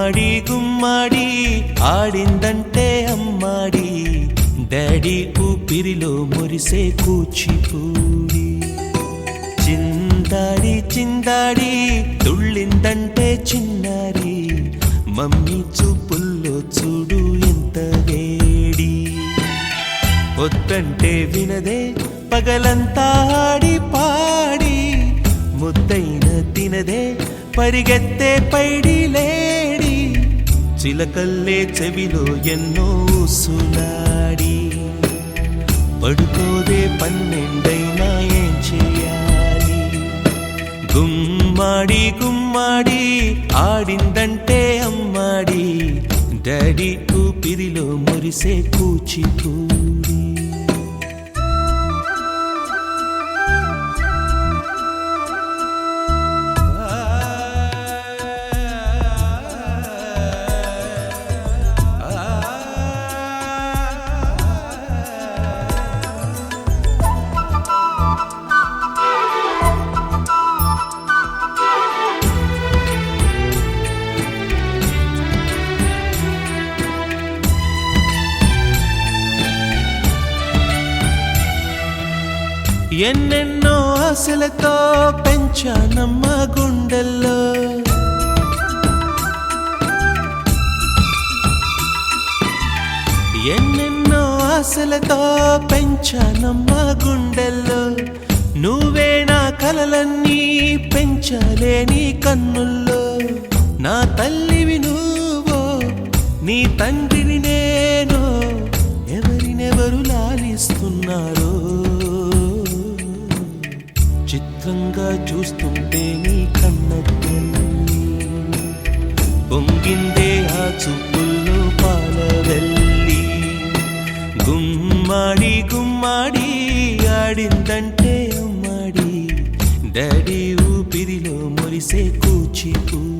గుమ్మాడి గుమ్మాడి ఆడిందంటే అమ్మాడి డాడీ ఊపిరిలో మురిసే కూచిపూడి చిందాడి చిందాడి తుళ్ళిందంటే చిన్నారి మమ్మీ చూపుల్లో చూడు ఎంత వేడి వద్దంటే వినదే పగలంతా ఆడి పాడి ముద్దైన తినదే పరిగెత్తే పైడి లేడి చిలకల్లే చెవిలో ఎన్నో సులాడి పడుకోదే పన్నెండైనా ఏం చేయాలి గుమ్మాడి గుమ్మాడి ఆడిందంటే అమ్మాడి డాడీ ఊపిరిలో మురిసే కూచిపూడి ఎన్నెన్నో ఆశలతో పెంచానమ్మ గుండెల్లో ఎన్నెన్నో ఆశలతో పెంచానమ్మ గుండెల్లో నువ్వే నా కలలన్నీ పెంచాలే నీ కన్నుల్లో నా తల్లివి నువ్వో నీ తండ్రిని నేను ఎవరినెవరు లాలిస్తున్నారో చిత్రంగా చూస్తుంటే నీ కన్న పొంగిందే ఆ చూపుల్లో పాలవెల్లి గుమ్మాడి గుమ్మాడి ఆడిందంటే అమ్మాడి డాడీ ఊపిరిలో మురిసే కూచిపూడి